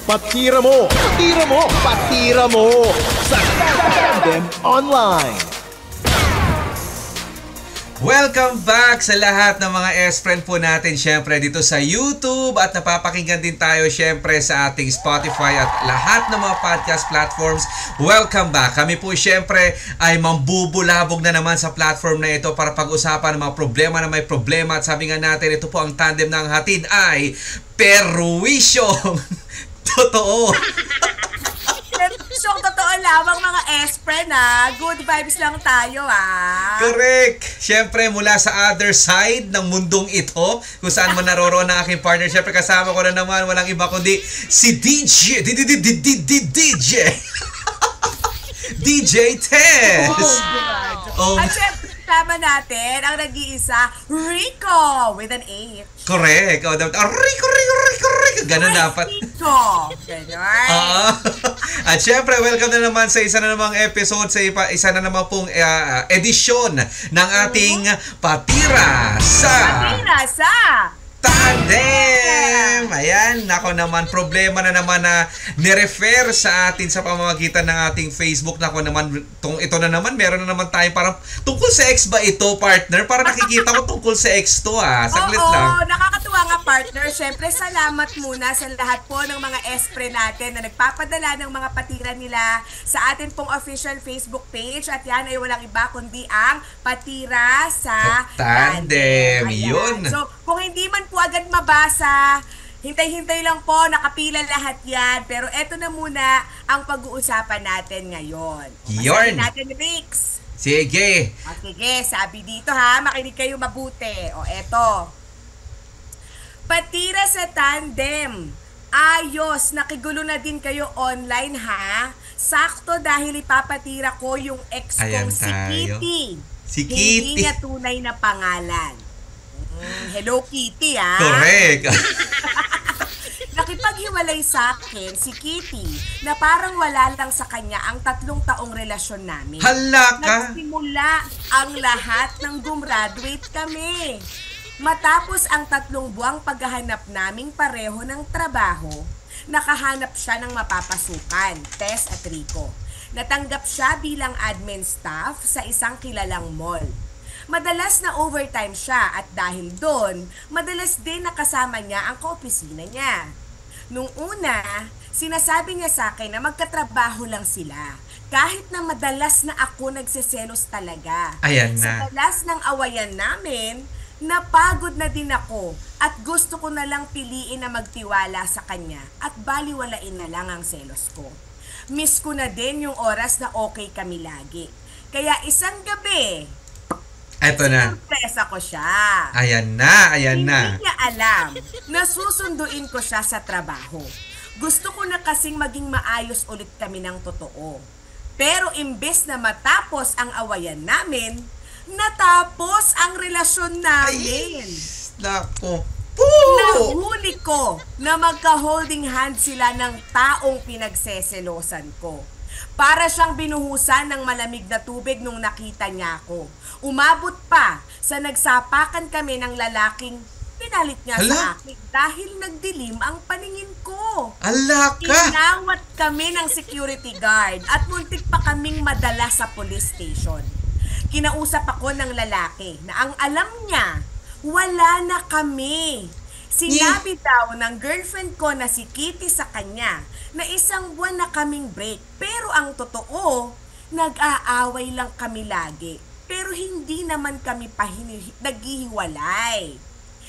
Patira mo! Patira mo! Patira mo! Sa Tandem Online! Welcome back sa lahat ng mga S-Friend po natin syempre dito sa YouTube at napapakinggan din tayo syempre sa ating Spotify at lahat ng mga podcast platforms. Welcome back. Kami po syempre ay mambubulabog na naman sa platform na ito para pag-usapan ng mga problema na may problema at sabi nga natin ito po ang tandem ng hatid ay perwisyong totoo. Perwisyong totoo lamang mga S-Friend Good vibes lang tayo Correct. Siyempre mula sa other side ng mundong ito kung saan man naroroon ang aking partner. Siyempre kasama ko na naman walang iba kundi si DJ DJ Tess. At syempre kasama natin ang nag-iisa Rico with an H. Correct. Rico. Ganun dapat. Rico. Ganun. At syempre, welcome na naman sa isa na namang episode, sa isa na naman pong edisyon ng ating Patira sa Tandem! Ayan, nako naman, problema na naman na nirefer sa atin sa pamamagitan ng ating Facebook. Nako naman, ito na naman, meron na naman tayo parang tungkol sa ex ba ito, partner? Para nakikita ko tungkol sa ex to Saglit lang. Oo, nakakatuwa nga partner. Siyempre, salamat muna sa lahat po ng mga S-Friend natin na nagpapadala ng mga patira nila sa atin pong official Facebook page. At yan ay walang iba kundi ang Patira sa Tandem. Yun. So, kung hindi man po agad mabasa, hintay-hintay lang po, nakapila lahat yan. Pero eto na muna ang pag-uusapan natin ngayon. Yun. Natin, Rix. Sige. Sige, sabi dito makinig kayo mabuti. Eto. Patira sa Tandem. Ayos, nakigulo na din kayo online Sakto dahil ipapatira ko yung ex kong si Kitty. Si Kitty. Hindi niya tunay na pangalan. Hello Kitty Correct. Nakipaghiwalay sa akin si Kitty na parang wala lang sa kanya ang 3 taong relasyon namin. Hala ka! Nagsimula ang lahat ng gumraduate kami. Matapos ang 3 buwang paghahanap naming pareho ng trabaho, nakahanap siya ng mapapasukan, Tess at Rico. Natanggap siya bilang admin staff sa isang kilalang mall. Madalas na overtime siya at dahil doon, madalas din nakasama niya ang kaopisina niya. Nung una, sinasabi niya sa akin na magkatrabaho lang sila. Kahit na madalas na ako nagseselos talaga. Ayan na. Sa dalas ng awayan namin, napagod na din ako at gusto ko na lang piliin na magtiwala sa kanya at baliwalain na lang ang selos ko. Miss ko na din yung oras na okay kami lagi. Kaya isang gabi, eto na. Surpresa ko siya. Ayan na. Hindi niya alam na susunduin ko siya sa trabaho. Gusto ko na kasing maging maayos ulit kami ng totoo. Pero imbes na matapos ang awayan namin, natapos ang relasyon namin. Nako. Nahuli ko na magka-holding hand sila ng taong pinagseselosan ko. Para siyang binuhusan ng malamig na tubig nung nakita niya ako. Umabot pa sa nagsapakan kami ng lalaking pinalit niya sa akin dahil nagdilim ang paningin ko. Ala ka! Inawat kami ng security guard at muntik pa kaming madala sa police station. Kinausap ako ng lalaki na ang alam niya, wala na kami. Sinabi daw ng girlfriend ko na si Kitty sa kanya na 1 buwan na kaming break. Pero ang totoo, nag-aaway lang kami lagi. Pero hindi naman kami naghihiwalay.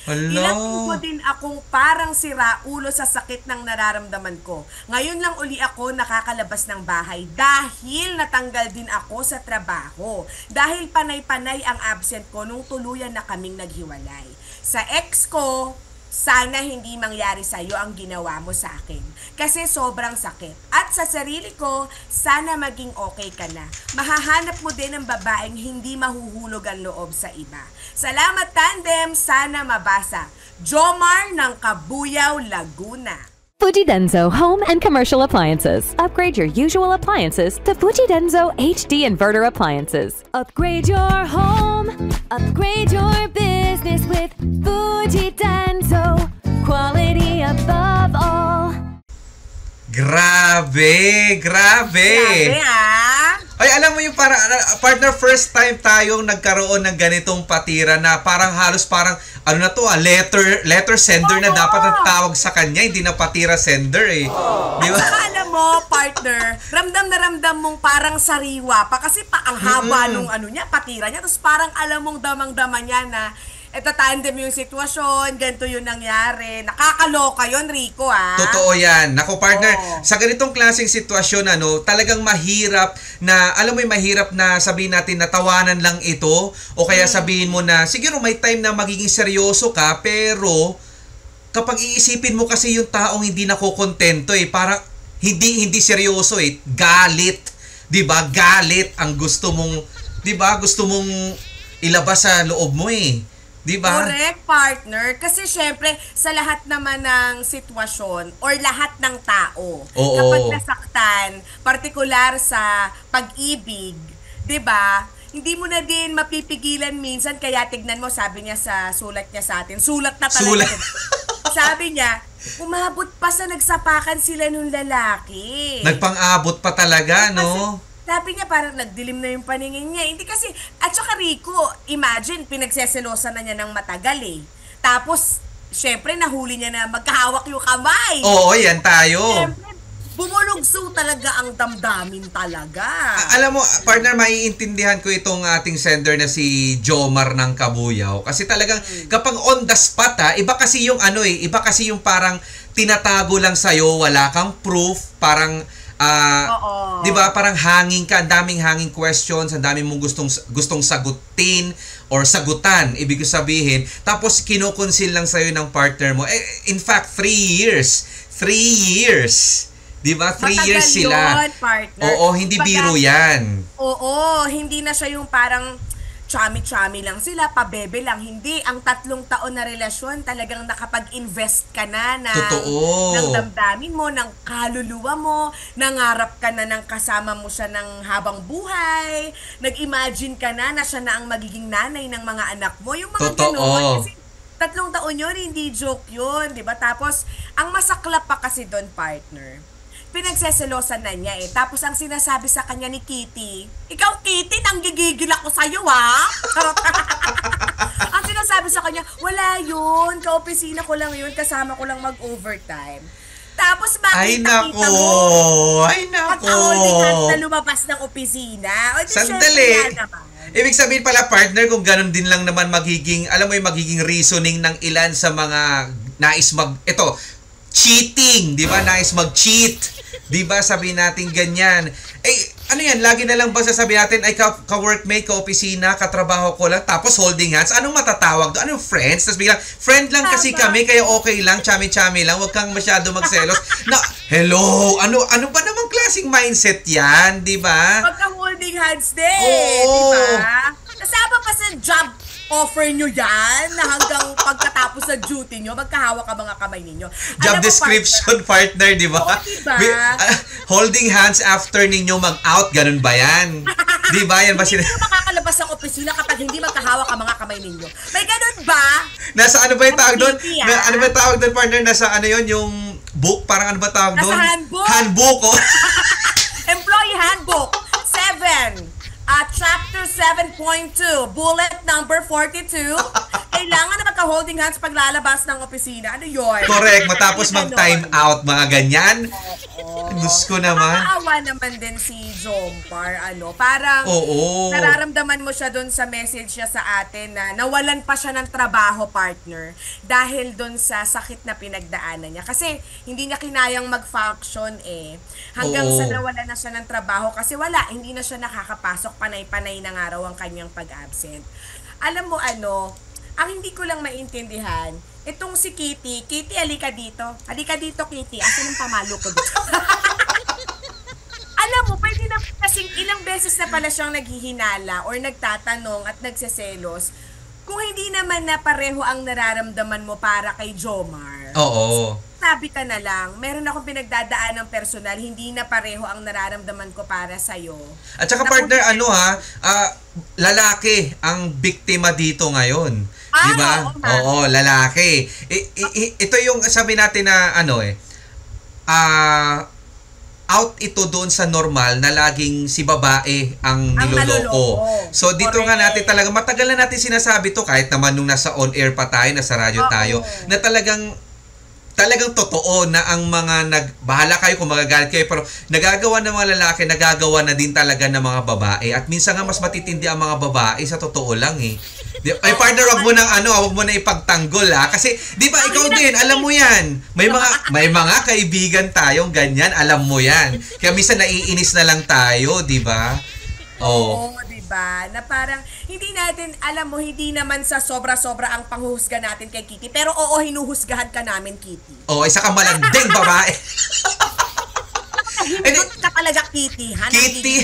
Ilang ko din akong parang siraulo sa sakit ng nararamdaman ko. Ngayon lang uli ako nakakalabas ng bahay dahil natanggal din ako sa trabaho. Dahil panay-panay ang absent ko nung tuluyan na kaming naghiwalay. Sa ex ko, sana hindi mangyari sa'yo ang ginawa mo sa akin. Kasi sobrang sakit. At sa sarili ko, sana maging okay ka na. Mahahanap mo din ng babaeng hindi mahuhulog ang loob sa iba. Salamat Tandem, sana mabasa. Jomar ng Cabuyao, Laguna. Fujidenzo Home and Commercial Appliances. Upgrade your usual appliances to Fujidenzo HD Inverter Appliances. Upgrade your home. Upgrade your business with Fujidenzo. Quality above all. Grabe. Grabe ah. Ay, alam mo yung partner, first time tayong nagkaroon ng ganitong patira na parang halos parang, ano na to letter sender na dapat ang tawag sa kanya, hindi na patira sender eh. Di ba? At saka alam mo, partner, ramdam na ramdam mong parang sariwa pa kasi ang haba nung patira niya. Tapos parang alam mong damang-dama niya na eto tandem yung sitwasyon, ganito yung nangyari. Nakakaloka yun, Rico, ah. Totoo yan. Naku, partner, sa ganitong klaseng sitwasyon, talagang mahirap na, alam mo yung mahirap na sabihin natin na tawanan lang ito, o kaya sabihin mo na, siguro may time na magiging seryoso ka, pero kapag iisipin mo kasi yung taong hindi nakokontento parang hindi seryoso galit. 'Di ba? Galit ang gusto mong, 'di ba? Gusto mong ilabas sa loob mo Diba? Correct, partner. Kasi syempre, sa lahat naman ng sitwasyon or lahat ng tao, kapag nasaktan, partikular sa pag-ibig, 'di ba? Hindi mo na din mapipigilan minsan, kaya tignan mo, sabi niya sa sulat niya sa atin, sulat na talaga. Sabi niya, umabot pa sa nagsapakan sila nung lalaki. Nagpang-abot pa talaga, no? Sabi niya parang nagdilim na yung paningin niya. Hindi kasi, at saka Rico, imagine, pinagseselosan na niya ng matagal Tapos, syempre, nahuli niya na magkahawak yung kamay. Oo, yan tayo. Syempre, bumulugso talaga ang damdamin talaga. Alam mo, partner, maiintindihan ko itong ating sender na si Jomar ng Kabuyaw. Kasi talagang, kapag on the spot iba kasi yung iba kasi yung parang tinatago lang sa'yo, wala kang proof, parang, 'di ba, parang hanging ka, ang daming hanging questions, ang daming mong gustong sagutin or sagutan, ibig sabihin, tapos kinukonsil lang sa'yo ng partner mo. In fact, 3 years. 'Di ba? 3 years sila. Yun, partner. Oo, hindi biro 'yan. Oo, hindi na siya yung parang chami-chami lang sila, pabebe lang. Hindi, ang 3 taon na relasyon, talagang nakapag-invest ka na ng damdamin mo, ng kaluluwa mo, nangarap ka na ng kasama mo siya ng habang buhay, nag-imagine ka na siya na ang magiging nanay ng mga anak mo. Yung mga gano'n. Kasi 3 taon yun, hindi joke yun, di ba? Tapos, ang masaklap pa kasi doon, partner, pinagseselosan na niya Tapos ang sinasabi sa kanya ni Kitty, ikaw Kitty, nanggigigil ako sa'yo Ang sinasabi sa kanya, wala yun, kaopisina ko lang yun, kasama ko lang mag-overtime. Tapos makita-kita mo, pag-holding hands na lumabas ng opisina. Sandali. Ibig sabihin pala, partner, kung ganun din lang naman magiging, alam mo yung magiging reasoning ng ilan sa mga cheating, di ba? Nais mag-cheat. Di ba? Sabihin natin ganyan. Ano yan? Lagi na lang ba sasabihin natin, ay ka-workmate, ka-opisina, katrabaho ko lang, tapos holding hands? Anong matatawag doon? Anong friends? Tapos biglang, friend lang kasi kami, kaya okay lang, chami-chami lang, huwag kang masyado magselos. Hello? Ano ba namang klaseng mindset yan? Di ba? Pagka-holding hands din, di ba? Kasama pa sa job offer nyo yan na hanggang pagkatapos sa duty nyo, magkahawak ang mga kamay ninyo. Job description, partner, di ba? Diba? Holding hands after ninyo mag-out, ganun ba yan? Di ba? Yan ba hindi nyo makakalabas ng opisina kapag hindi magkahawak ang mga kamay ninyo. May ganun ba? Nasa ano ba yung tawag doon? Ano ba yung tawag doon, partner? Nasa ano yun? Yung book? Parang ano ba tawag doon? Nasa handbook? Handbook, Employee handbook. 7. Chapter 7.2, bullet number 42, kailangan na magka-holding hands pag lalabas ng opisina. Ano yun? Correct, matapos mag-time out, mga ganyan. Diyos ko naman. Nakakaawa naman din si Jompar, parang nararamdaman mo siya doon sa message niya sa atin na nawalan pa siya ng trabaho, partner, dahil doon sa sakit na pinagdaanan niya. Kasi hindi niya kinayang mag-function hanggang sa nawalan na siya ng trabaho kasi hindi na siya nakakapasok, panay-panay na nga raw ang kanyang pag-absent. Alam mo ang hindi ko lang maintindihan, itong si Kitty, halika dito. Halika dito, Kitty. Asan ang pamalo ko dito? Alam mo, pwede na kasing ilang beses na pala siyang naghihinala or nagtatanong at nagseselos kung hindi naman na pareho ang nararamdaman mo para kay Jomar. Oo. Sabi ka na lang, meron akong pinagdadaan ng personal, hindi na pareho ang nararamdaman ko para sa'yo. At saka partner, lalaki ang biktima dito ngayon. Diba? Oo, lalaki. Ito yung sabi natin na out ito doon sa normal na laging si babae ang niloloko. So dito nga natin talaga, matagal na natin sinasabi to kahit naman nung nasa on-air pa tayo, nasa radyo tayo, na talagang totoo na ang mga bahala kayo kung magagalit kayo, pero nagagawa ng mga lalaki, nagagawa na din talaga ng mga babae. At minsan nga mas matitindi ang mga babae, sa totoo lang eh. Ay partner, wag mo na ipagtanggol ha. Kasi di ba ikaw din, alam mo yan. May mga kaibigan tayong ganyan, alam mo yan. Kaya minsan naiinis na lang tayo, di ba? Oo, diba? Na parang, hindi naman sa sobra-sobra ang panghuhusga natin kay Kitty. Pero oo, hinuhusgahan ka namin, Kitty. Oo, isa ka malanding babae. Hindot ka talaga, Kitty. Kitty,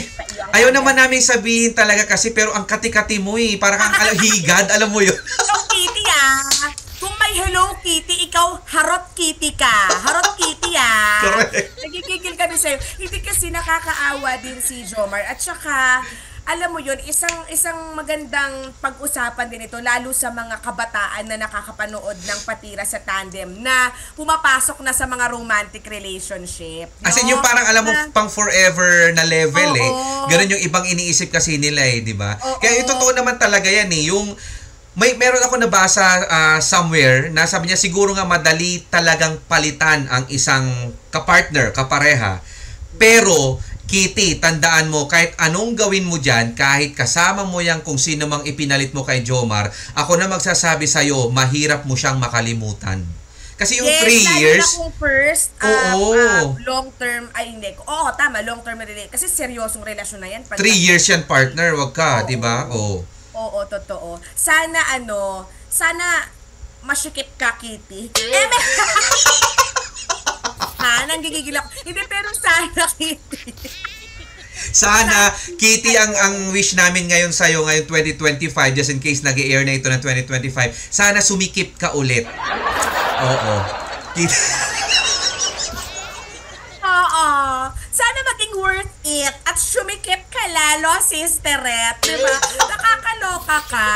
ayaw naman namin sabihin talaga kasi, pero ang kati-kati mo eh. Parang kang higad, alam mo yun. So, Kitty kung may Hello Kitty, ikaw Harot Kitty ka. Harot Kitty Correct. Nagigigil kami sa'yo. Hindi kasi nakakaawa din si Jomar. At saka, alam mo yun, isang magandang pag-usapan din ito, lalo sa mga kabataan na nakakapanood ng Patira sa Tandem na pumapasok na sa mga romantic relationship. No? As in yung parang alam mo pang forever na level Ganun yung ibang iniisip kasi nila di ba? Kaya yung totoo naman talaga yan yung meron ako nabasa somewhere na sabi niya siguro nga madali talagang palitan ang isang kapartner, kapareha. Pero Kitty, tandaan mo, kahit anong gawin mo dyan, kahit kasama mo yan kung sino mang ipinalit mo kay Jomar, ako na magsasabi sa'yo, mahirap mo siyang makalimutan. Kasi yung 3 years... Yes, kung first, long-term, Oo, tama, long-term relationship. Kasi seryosong relasyon na yan. 3 years yan, partner, wag ka, di ba? Oo, totoo. Sana masikip ka, Kitty. Nanggigigil ako. Hindi, pero sana, Kitty. Sana, Kitty, ang wish namin ngayon sa'yo, ngayon 2025, just in case nag-i-air na ito ng 2025, sana sumikip ka ulit. Oo. Kitty. Oo. Sana maging worth it at sumikip ka lalo, sisteret. Diba? Nakakaloka ka.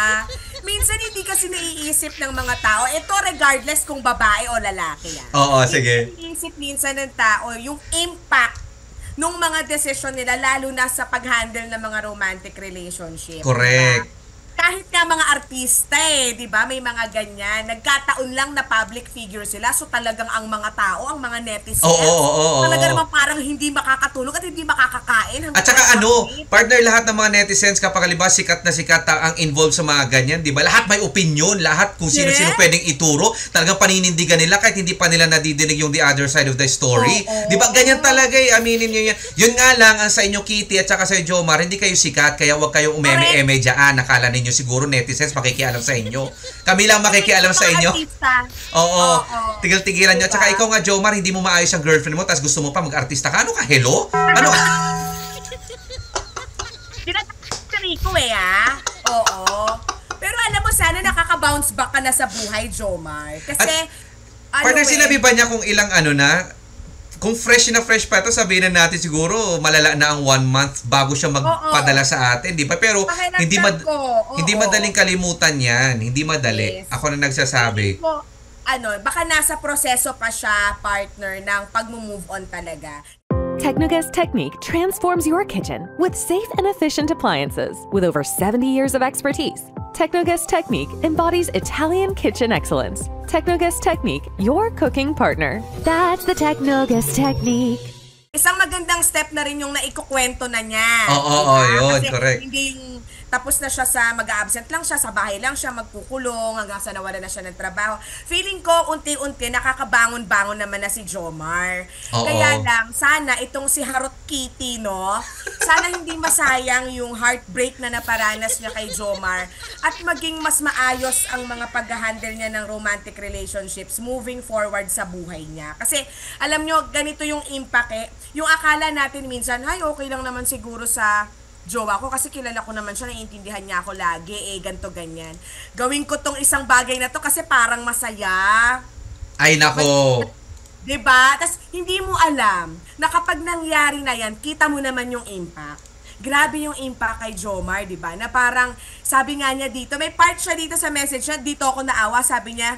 Minsan hindi kasi naiisip ng mga tao. Ito regardless kung babae o lalaki yan. Oo, sige. Naiisip minsan ng tao yung impact nung mga desisyon nila, lalo na sa pag-handle ng mga romantic relationship. Correct. Diba? Kahit nga mga artista di ba? May mga ganyan. Nagkataon lang na public figure sila. So talagang ang mga tao, ang mga netizens, talaga naman parang hindi makakatulog at hindi makakakain. At saka partner, lahat ng mga netizens kapag halimbawa sikat na sikat ang involved sa mga ganyan, di ba? Lahat may opinion, lahat kung sino-sino pwedeng ituro. Talagang paninindigan nila kahit hindi pa nila nadidinig yung the other side of the story. Di ba? Ganyan talaga aminin nyo yan. Yun nga lang, ang sa inyo Kitty at saka sa Jomar, hindi kayo sikat, kaya wag kayong umeme-eme dyan. Nakala ninyo siguro netizens makikialam sa inyo. Kami lang makikialam sa inyo. Oo. Tigil-tigilan nyo. At saka ikaw nga, Jomar, hindi mo maayos ang girlfriend mo tapos gusto mo pa mag-artista ka. Ano ka? Hello? Ano ka? Dinatari ko Oo. Pero alam mo, sana nakaka-bounce back ka na sa buhay, Jomar. Kasi, partner, sinabi ba niya kung ilang kung fresh na fresh pa ito, sabihin na natin siguro malala na ang 1 month bago siya magpadala sa atin, di ba? Pero hindi madaling kalimutan yan. Hindi madali. Yes. Ako na nagsasabi. Baka nasa proseso pa siya, partner, ng pag-move on talaga. Technogas Technique transforms your kitchen with safe and efficient appliances. With over 70 years of expertise, Technogas Technique embodies Italian kitchen excellence. Technogas Technique, your cooking partner. That's the Technogas Technique. Isang magandang step na rin yung naikukwento na niya. Yun, kasi correct. Hindi tapos na siya sa mag-absent lang siya, sa bahay lang siya, magkukulong, hanggang sa nawala na siya ng trabaho. Feeling ko, unti-unti, nakakabangon-bangon naman na si Jomar. Kaya lang, sana itong si Harot Kitty, sana hindi masayang yung heartbreak na naparanas niya kay Jomar at maging mas maayos ang mga pag-handle niya ng romantic relationships moving forward sa buhay niya. Kasi, alam nyo, ganito yung impact yung akala natin minsan, okay lang naman siguro sa jowa ko kasi kilala ko naman siya, naiintindihan niya ako lagi, ganto ganyan. Gawin ko tong isang bagay na to kasi parang masaya. Ay nako. Diba? Tas hindi mo alam na kapag nangyari na yan, kita mo naman yung impact. Grabe yung impact kay Jomar, diba? Na parang, sabi nga niya dito, may part siya dito sa message niya, dito ako naawa, sabi niya,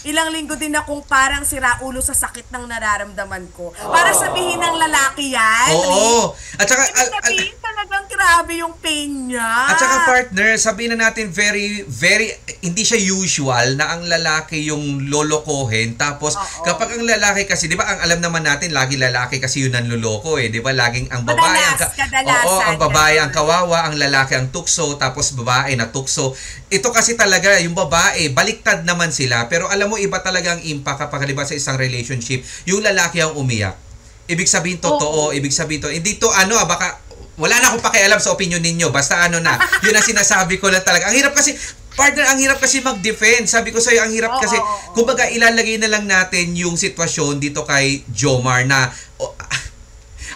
Ilang linggo din akong parang sira ulo sa sakit ng nararamdaman ko. Para sabihin ng lalaki yan. Oo. At saka, Sabihin talagang grabe yung pain niya. at saka partner, sabihin na natin very, very, hindi siya usual na ang lalaki yung lolokohin. Tapos, kapag ang lalaki kasi, di ba, ang alam naman natin, lagi lalaki kasi yun ang loloko eh. Di ba, laging ang babae, kadalasan, ang babae ang kawawa, ang lalaki ang tukso, tapos babae na tukso. Ito kasi talaga, yung babae, baliktad naman sila. Pero alam mo, iba talaga ang impact kapag halimbawa sa isang relationship, yung lalaki ang umiyak. Ibig sabihin totoo, ibig sabihin to. Hindi to baka wala na akong pakialam sa opinion ninyo. Basta na. Yun ang sinasabi ko lang talaga. Ang hirap kasi, partner, ang hirap kasi mag-defend. Sabi ko sa'yo, ang hirap kasi, kumbaga ilalagay na lang natin yung sitwasyon dito kay Jomar na,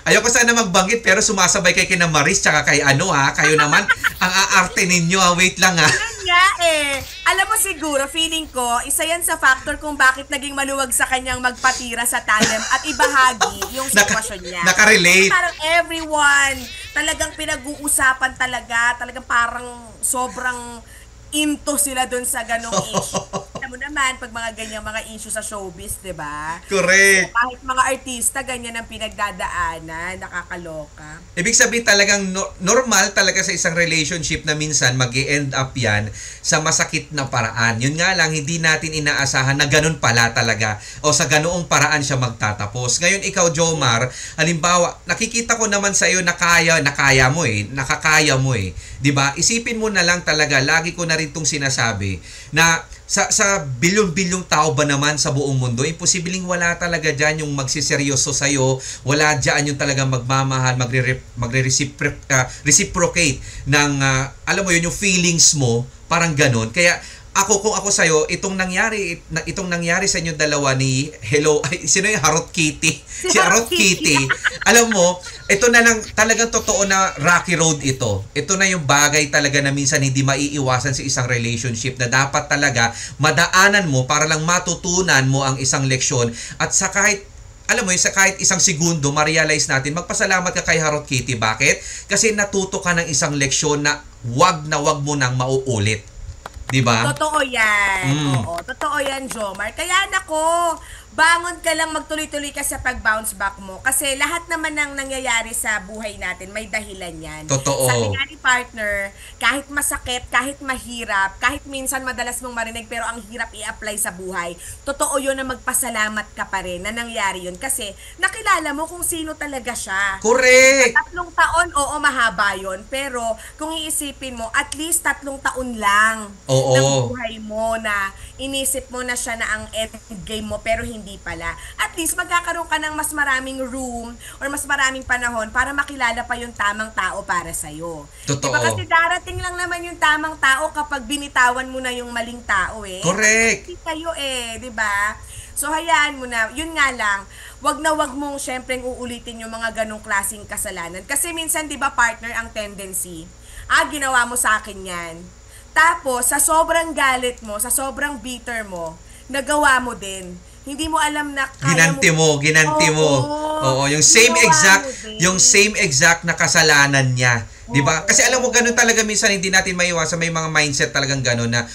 ayoko sana magbanggit pero sumasabay kay kina Maris tsaka kay kayo naman, ang aarte ninyo wait lang Nga Alam mo siguro, feeling ko, isa yan sa factor kung bakit naging maluwag sa kanyang magpatira sa tandem at ibahagi yung sitwasyon niya. Nakarelate. Parang everyone, talagang pinag-uusapan talagang parang sobrang into sila dun sa ganong issue. Alam mo naman, pag mga ganyang mga issue sa showbiz, di ba? Correct. So, kahit mga artista, ganyan ang pinagdadaanan, nakakaloka. Ibig sabihin talagang normal talaga sa isang relationship na minsan mag-e-end up yan sa masakit na paraan. Yun nga lang, hindi natin inaasahan na ganun pala talaga o sa ganoong paraan siya magtatapos. Ngayon, ikaw, Jomar, halimbawa, nakikita ko naman sa iyo na nakakaya mo eh. 'Di ba? Isipin mo na lang talaga, lagi ko na rin tong sinasabi na sa bilyon-bilyong tao ba naman sa buong mundo, imposibleng wala talaga diyan yung magsiseryoso sa iyo, wala diyan yung talagang magmamahal, reciprocate ng alam mo yun, yung feelings mo, parang ganon. Kaya kung ako sa iyo, itong nangyari sa inyo dalawa ni sino yung Harot Kitty? Si Harot Kitty. Alam mo, ito na lang talagang totoo na rocky road ito. Ito na yung bagay talaga na minsan hindi maiiwasan sa isang relationship na dapat talaga madaanan mo para lang matutunan mo ang isang leksyon at sa kahit isang segundo, ma-realize natin, magpasalamat ka kay Harot Kitty. Bakit? Kasi natuto ka ng isang leksyon na wag mo nang mauulit. Diba? Totoo yan. Oo, totoo yan, Jomar. Kaya nako, bangon ka lang, magtuloy-tuloy ka sa pag-bounce back mo. Kasi lahat naman ng nangyayari sa buhay natin, may dahilan yan. Totoo. Sabi nga ni partner, kahit masakit, kahit mahirap, kahit minsan madalas mong marinig pero ang hirap i-apply sa buhay, totoo yun na magpasalamat ka pa rin na nangyari yun. Kasi nakilala mo kung sino talaga siya. Correct! Sa 3 taon, oo, mahaba yun. Pero kung iisipin mo, at least 3 taon lang ng buhay mo na inisip mo na siya na ang end game mo pero hindi pala. At least magkakaroon ka ng mas maraming room or mas maraming panahon para makilala pa yung tamang tao para sa'yo. Totoo. Diba kasi darating lang naman yung tamang tao kapag binitawan mo na yung maling tao eh. Correct. Hindi kayo diba? So hayaan mo na, yun nga lang, wag mong syempre uulitin yung mga ganong klaseng kasalanan. Kasi minsan, di ba partner, ang tendency, ginawa mo sa akin yan. Tapos, sa sobrang galit mo, sa sobrang bitter mo, nagawa mo din. Hindi mo alam na kaya ginanti mo. Oo, yung same exact na kasalanan niya. 'Di ba? Kasi alam mo, ganun talaga minsan, hindi natin maiwasan, may mga mindset talagang ganun na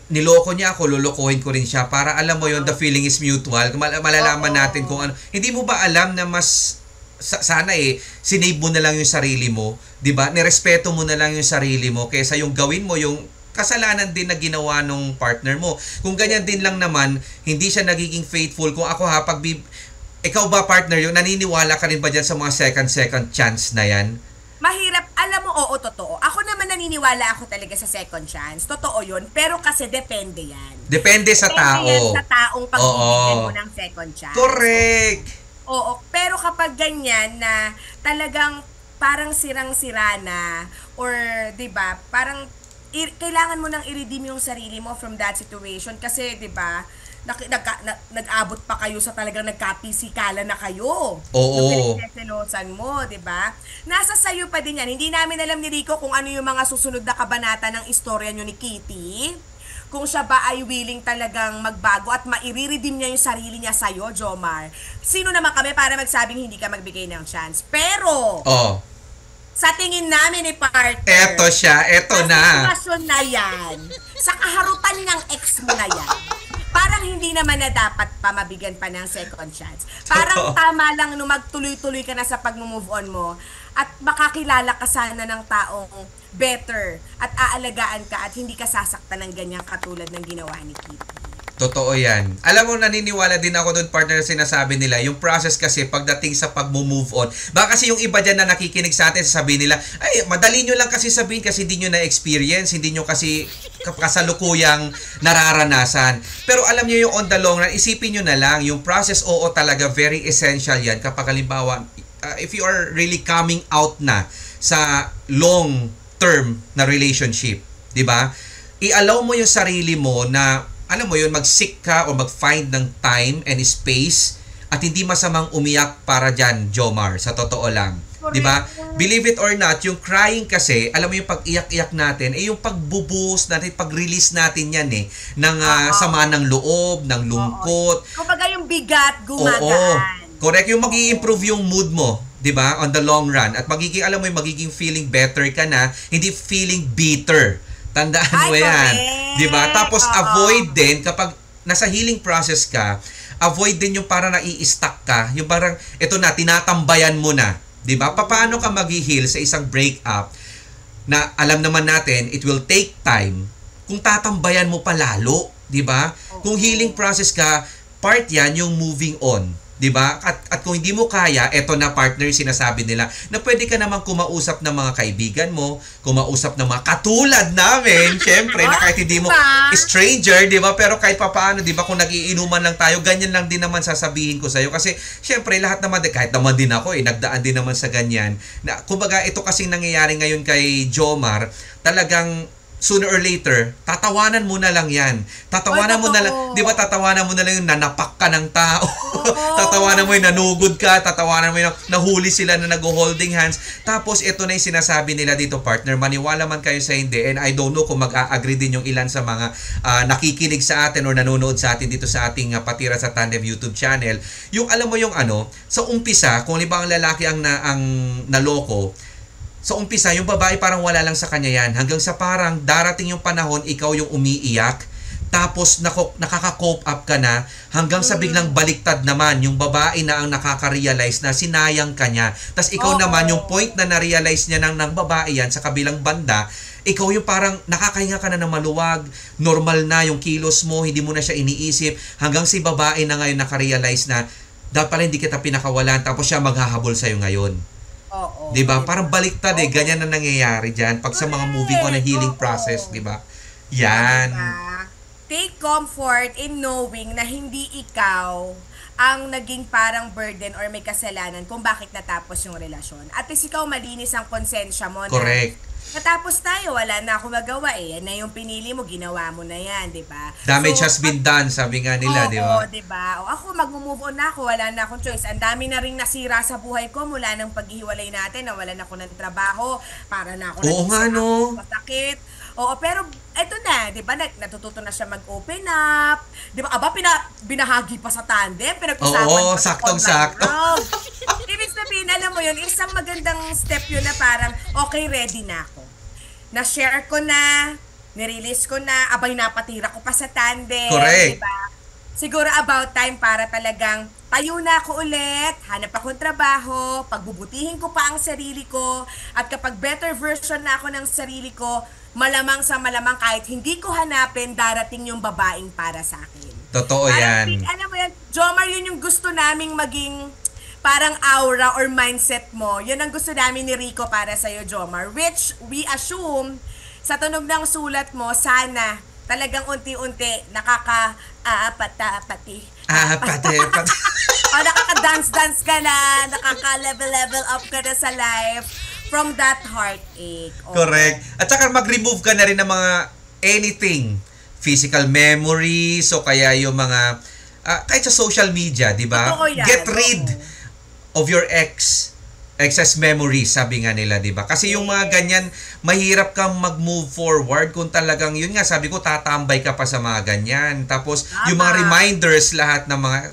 niloko niya ako, lolokohin ko rin siya para alam mo yon, the feeling is mutual. Malalaman natin kung ano. Hindi mo ba alam na mas sana sinave mo na lang yung sarili mo, 'di ba? Nirespeto mo na lang yung sarili mo kaysa yung gawin mo yung kasalanan din na ginawa nung partner mo. Kung ganyan din lang naman, hindi siya nagiging faithful. Kung ako ikaw ba partner, yung naniniwala ka rin ba dyan sa mga second chance na yan? Mahirap. Alam mo, oo, totoo. Ako naman naniniwala ako talaga sa second chance. Totoo yun. Pero kasi depende yan. Depende sa tao. Depende yan sa taong pagbibigyan mo ng second chance. Correct. Oo. Pero kapag ganyan na talagang parang sirang-sira na or 'di ba, parang kailangan mo nang i-redeem yung sarili mo from that situation kasi 'di ba, nag-abot pa kayo sa talagang nagkapisikalan na kayo. Oo. Pinagseselosan mo, 'di ba? Nasa sayo pa din 'yan. Hindi namin alam ni Rico kung ano yung mga susunod na kabanata ng istorya nyo ni Kitty. Kung siya ba ay willing talagang magbago at maire-redeem niya yung sarili niya sa'yo, Jomar. Sino naman kami para magsabing hindi ka magbigay ng chance? Pero, sa tingin namin ni partner, eto siya, eto na. Sa sitwasyon na yan, sa kaharutan ng ex mo na yan, hindi naman na dapat pa mabigyan pa ng second chance. Parang tama lang no magtuloy-tuloy ka na sa pag-move on mo at makakilala ka sana ng taong better at aalagaan ka at hindi ka sasaktan ng ganyan katulad ng ginawa ni Kitty. Totoo yan. Alam mo, naniniwala din ako doon, partner, sinasabi nila, yung process kasi pagdating sa pag-move on, baka kasi yung iba dyan na nakikinig sa atin, sasabihin nila, ay, madali nyo lang kasi sabihin kasi hindi nyo na-experience, hindi nyo kasi kasalukuyang nararanasan. Pero alam nyo yung on the long run, isipin nyo na lang, yung process, oo talaga, very essential yan. Kapag halimbawa, if you are really coming out na sa long-term na relationship, di ba? I-allow mo yung sarili mo na alam mo yun, mag-seek ka o mag-find ng time and space at hindi masamang umiyak para dyan, Jomar, sa totoo lang. Di ba? Believe it or not, yung crying kasi, alam mo yung pag-iyak-iyak natin, yung pagbubuhos natin, pag-release natin yan ng sama ng loob, ng lungkot. Kumbaga yung bigat, gumagaan. Oo, correct. Yung mag-i-improve yung mood mo, di ba? On the long run. At magiging, alam mo yung magiging feeling better ka na, hindi feeling bitter. Tandaan mo yan. Diba? Tapos avoid din, kapag nasa healing process ka, avoid din yung parang nai-stuck ka. Yung parang, ito na, tinatambayan mo na. Diba? Paano ka mag-heal sa isang breakup na alam naman natin, it will take time kung tatambayan mo pa lalo. Diba? Kung healing process ka, part yan yung moving on. 'Di ba? At kung hindi mo kaya, eto na, partner, sinasabi nila na pwede ka namang kumausap ng mga kaibigan mo, kumausap ng mga katulad namin, syempre, na kahit hindi mo stranger, 'di ba? Pero kahit papaano, 'di ba, kung nagiinuman lang tayo, ganyan lang din naman sasabihin ko sa iyo kasi syempre lahat naman kahit naman din ako nagdaan din naman sa ganyan. Na kumbaga ito kasing nangyayari ngayon kay Jomar, talagang sooner or later, tatawanan mo na lang yan. Tatawanan mo na lang, di ba, tatawanan mo na lang yung nanapak ka ng tao. Tatawanan mo yung nanugod ka, tatawanan mo yung nahuli sila na nag-holding hands. Tapos, ito na yung sinasabi nila dito, partner, maniwala man kayo sa hindi, and I don't know kung mag-a-agree din yung ilan sa mga nakikinig sa atin or nanonood sa atin dito sa ating Patira sa Tandem YouTube channel. Yung, alam mo yung sa umpisa, kung halimbawa ang lalaki ang naloko, sa umpisa, yung babae parang wala lang sa kanya yan. Hanggang sa parang darating yung panahon, ikaw yung umiiyak. Tapos nakaka-cope up ka na. Hanggang sa biglang baliktad naman, yung babae na ang nakaka-realize na sinayang ka niya. Tapos ikaw naman, yung point na na-realize niya ng babae yan sa kabilang banda, ikaw yung parang nakakahinga ka na ng maluwag, normal na yung kilos mo, hindi mo na siya iniisip. Hanggang si babae na ngayon naka-realize na dapat pala hindi kita pinakawalan, tapos siya maghahabol sa'yo ngayon. Oo. 'Di ba? Parang baliktad ganyan na nangyayari diyan pag sa mga moving on na healing process, 'di ba? Yan. Diba? Take comfort in knowing na hindi ikaw ang naging parang burden or may kasalanan kung bakit natapos yung relasyon. At least ikaw malinis ang konsensya mo. Correct. Natapos tayo, wala na ako magawa Yan na yung pinili mo, ginawa mo na yan, di ba? Damage has been done, sabi nga nila, di ba? Oo, di ba? O ako, mag-move on na ako, wala na akong choice. Ang dami na ring nasira sa buhay ko mula nang paghihiwalay natin, nawalan ako ng trabaho, para na ako masakit. Oo, pero eto na, di ba? Natututo na siya mag-open up. Di ba? Aba, binahagi pa sa tandem, pinag-usapan pa saktong-sakto. Ibig sabihin, alam mo yun, isang magandang step yun na parang, okay, ready na ako. Na-share ko na, nirelease ko na, abay napatira ko pa sa tandem. Correct. Diba? Siguro about time para talagang tayo na ako ulit, hanap akong trabaho, pagbubutihin ko pa ang sarili ko, at kapag better version na ako ng sarili ko, malamang sa malamang kahit hindi ko hanapin, darating yung babaeng para sa akin. Totoo yan. Alam mo yan, Jomar, yun yung gusto naming maging parang aura or mindset mo. Yun ang gusto namin ni Rico para sa'yo, Jomar. Which we assume, sa tunog ng sulat mo, sana talagang unti-unti nakaka-pati. O nakaka-dance-dance ka na, nakaka-level up ka na sa life from that heartache. Correct. At saka mag-remove ka na rin ng mga anything. Physical memories, o kaya yung mga, kahit sa social media, di ba? Get rid of your excess memories, sabi nga nila, di ba? Kasi yung mga ganyan, mahirap kang mag-move forward kung talagang, yun nga, sabi ko, tatambay ka pa sa mga ganyan. Tapos, yung mga reminders, lahat ng mga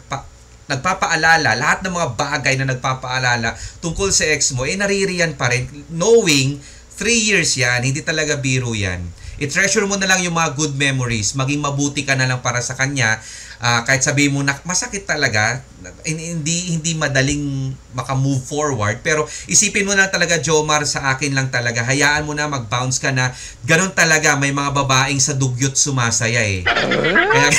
nagpapaalala, lahat ng mga bagay na nagpapaalala tungkol sa ex mo, naririyan pa rin. Knowing, 3 years yan, hindi talaga biro yan. I-treasure mo na lang yung mga good memories. Maging mabuti ka na lang para sa kanya. Kahit sabihin mo na masakit talaga, hindi madaling maka-move forward. Pero isipin mo na talaga, Jomar, sa akin lang talaga. Hayaan mo na, mag-bounce ka na. Ganon talaga, may mga babaeng sa dugyot sumasaya eh. Kaya...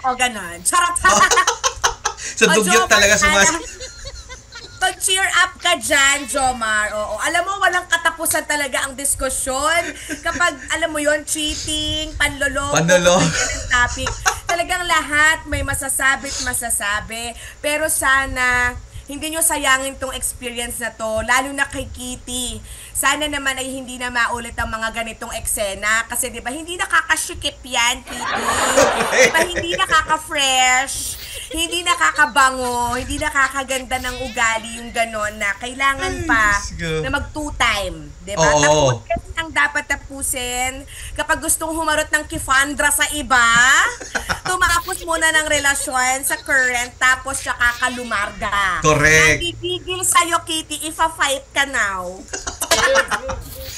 O, ganon. Charot. Sa dugyot talaga sumasaya. Cheer up ka dyan, Jomar. Oo. Alam mo, walang katapusan talaga ang diskusyon. Kapag, alam mo yon, cheating, panloloko, topic. Talagang lahat may masasabi. Pero sana, hindi nyo sayangin tong experience na to, lalo na kay Kitty. Sana naman ay hindi na maulit ang mga ganitong eksena. Kasi di ba hindi nakakashikip yan, Kitty. Di ba hindi nakaka-fresh, hindi nakakabango, hindi nakakaganda ng ugali yung ganon na kailangan pa na mag-two-time. Di ba? Tapos kasi ang dapat tapusin kapag gustong humarot ng kifandra sa iba, tumapos muna ng relasyon sa current tapos siya kakalumarga. Correct. Nagigigil sa'yo, Kitty, if a fight ka now.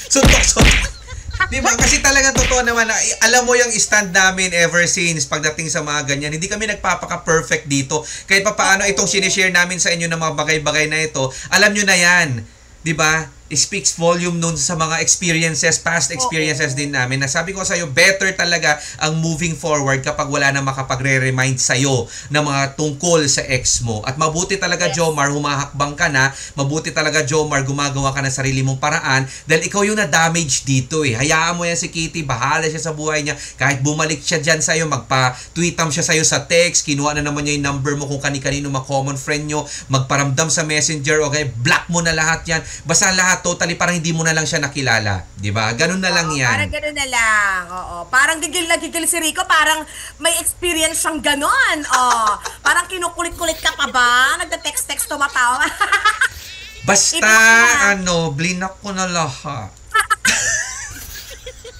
Suntok. Di ba? Kasi talaga totoo naman, alam mo yung stand namin ever since pagdating sa mga ganyan. Hindi kami nagpapaka-perfect dito. Kahit pa paano itong sinishare namin sa inyo ng mga bagay-bagay na ito, alam nyo na yan. Di ba? It speaks volume nun sa mga experiences, past experiences din namin. Nasabi ko sa'yo, better talaga ang moving forward kapag wala na makapagre-remind sa'yo ng mga tungkol sa ex mo. At mabuti talaga, Jomar, humahakbang ka na. Mabuti talaga, Jomar, gumagawa ka ng sarili mong paraan dahil ikaw yung na-damage dito eh. Hayaan mo yan si Kitty, bahala siya sa buhay niya. Kahit bumalik siya dyan sa'yo, magpa-tweetam siya sa'yo sa text, kinuha na naman niya yung number mo kung kani-kanino mga-common friend nyo, magparamdam sa messenger, okay, block mo na lahat yan. Basta lahat totally parang hindi mo na lang siya nakilala, 'di ba? Ganun na lang 'yan. Parang ganun na lang. Oo. Parang gigil si Rico, parang may experience siyang ganon. Parang kinukulit-kulit ka pa ba? Nagda-text tumatawa. Basta blinak ko na lahat.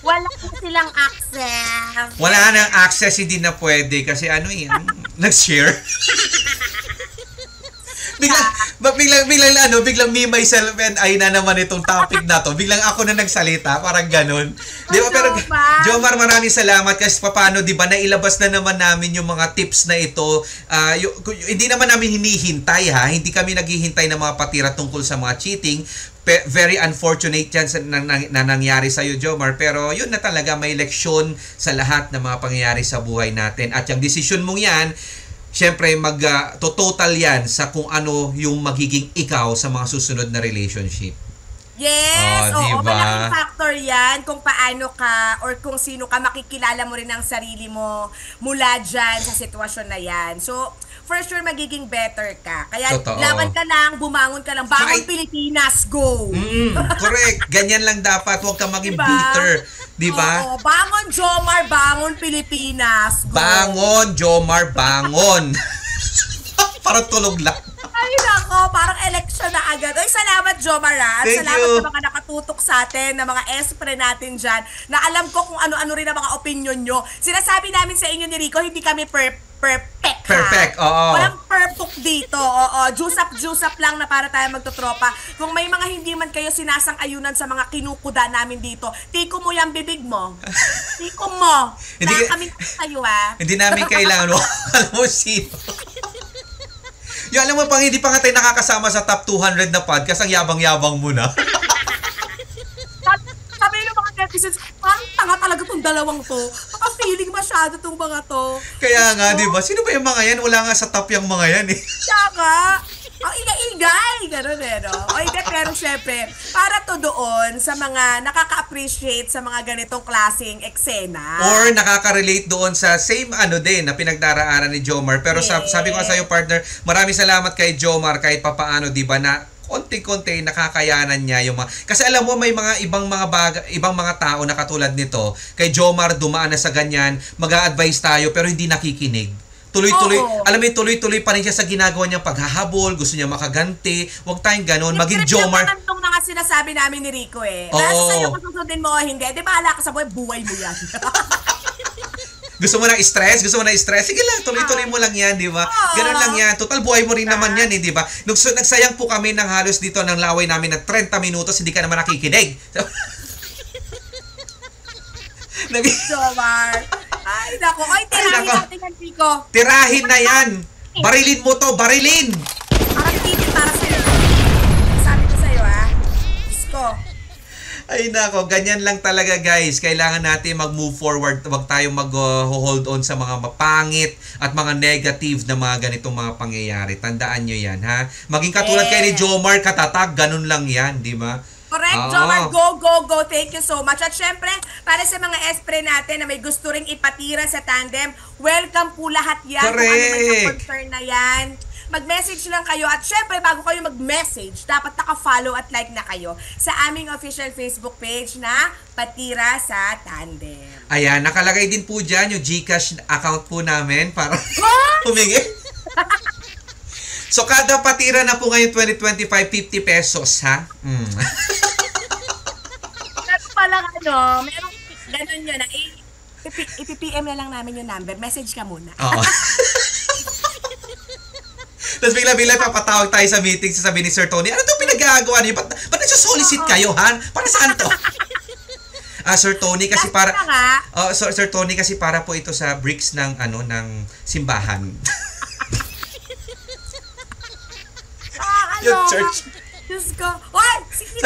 Wala po silang access. Wala nang access, hindi na pwede kasi nag-share. biglang me, myself, and I na naman itong topic na to. Biglang ako na nagsalita, parang ganun. Di ba? Pero, Jomar, maraming salamat kasi paano, di ba, nailabas na naman namin yung mga tips na ito. Hindi naman namin hinihintay, ha? Hindi kami naghihintay ng mga patira tungkol sa mga cheating. Very unfortunate yan na nangyari sa'yo, Jomar. Pero yun na talaga, may leksyon sa lahat ng mga pangyayari sa buhay natin. At yung decision mong yan, siyempre, total yan sa kung ano yung magiging ikaw sa mga susunod na relationship. Yes! Diba? Malaking factor yan kung paano ka or kung sino ka, makikilala mo rin ang sarili mo mula dyan sa sitwasyon na yan. So, for sure, magiging better ka. Kaya, laban ka lang, bumangon ka lang. Bangon Pilipinas, go! Correct. Ganyan lang dapat. Huwag ka maging bitter. Diba? Oo, bangon, Jomar, bangon Pilipinas. Go. Bangon, Jomar, bangon. Parang tulog lang. Ay, nako, parang election na agad. Ay, salamat, Jomar, ha? Salamat sa mga nakatutok sa atin, na mga espre natin dyan, na alam ko kung ano-ano rin ang mga opinion nyo. Sinasabi namin sa inyo ni Rico, hindi kami perfect, ha? Perfect, oo. Walang perfect dito, oo. Juice up lang na para tayo magtotropa. Kung may mga hindi man kayo sinasang-ayunan sa mga kinukuda namin dito, tiko mo yung bibig mo. Tiko mo. Kami kayo, ha? Hindi namin kailangan mo. Alam mo, sino? Yung alam mo, hindi pa nga tayo nakakasama sa top 200 na podcast, ang yabang-yabang mo na. Sabi ng mga netizens, parang tanga talaga tong dalawang to. Maka-feeling masyado tong mga to. Kaya nga, di ba? Sino ba yung mga yan? Wala nga sa top yung mga yan eh. Saka, ang ingay-ingay. Ganun eh, no? O hindi, pero syempre, para to doon sa mga nakaka-appreciate sa mga ganitong klaseng eksena. Or nakaka-relate doon sa same din na pinagdaraanan ni Jomar. Pero sabi ko sa iyo, partner, maraming salamat kay Jomar kahit papaano, di ba, na konti-konti nakakayanan niya yung mga... Kasi alam mo, may mga ibang mga tao na katulad nito, kay Jomar dumaan na sa ganyan, mag-a-advise tayo pero hindi nakikinig. Tuloy-tuloy, alam mo, tuloy-tuloy pa rin siya sa ginagawa niyang paghahabol, gusto niya makaganti. Huwag tayong ganon, maging Jomar. Yung trip mga sinasabi namin ni Rico eh. Nasa sa'yo kung susundin mo o hindi, di ba hala ka sa buhay mo yan. Gusto mo na stress? Gusto mo na stress? Sige lang, tuloy-tuloy mo lang yan, di ba? Ganun lang yan. Total, buhay mo rin naman yan, di ba? Nagsayang po kami ng halos dito ng laway namin na 30 minutos, hindi ka naman nakikinig. Jomar. Ay, nako. Ay, tirahin natin yan, Pico. Tirahin na yan. Barilin mo to, barilin. Parang titin para sa'yo. Sabi ko sa'yo, ha? Diyos ko. Ay nako, ganyan lang talaga guys. Kailangan natin mag-move forward. Huwag tayong mag-hold on sa mga mapangit at mga negative na mga ganitong mga pangyayari. Tandaan nyo yan, ha? Maging katulad kay ni Jomar, katatag, ganun lang yan, di ba? Correct, Jomar. Go. Thank you so much. At syempre, para sa mga espre natin na may gusto ring ipatira sa tandem, welcome po lahat yan. Correct. Kung ano man ang concern na yan. Mag-message lang kayo. At syempre, bago kayo mag-message, dapat naka-follow at like na kayo sa aming official Facebook page na Patira sa Tandem. Ayan, nakalagay din po dyan yung GCash account po namin para humingi. So, kada patira na po ngayon 2025, 50 pesos, ha? That's palang merong ganun yun na ipipm na lang namin yung number. Message ka muna. Oo. Tapos bigla-bigla papatawag tayo sa meeting, sasabihin ni Sir Tony, ano itong pinag-aagawa niyo? Ba't nagsusolicit kayo, ha? Para saan to? Sir Tony kasi para Sir Tony kasi para po ito sa bricks ng ng simbahan. Yung church. Diyos ko. Oy, sige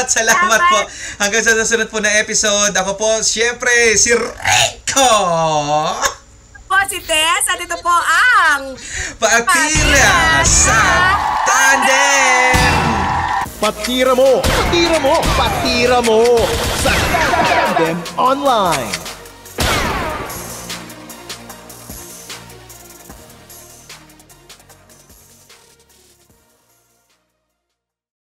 Salamat po. Hanggang sa susunod po na episode. Ako po, syempre, si Rico. Po si Tess, at ito po ang Patira sa Tandem! Patira mo! Patira mo! Patira mo! Sa Tandem Online!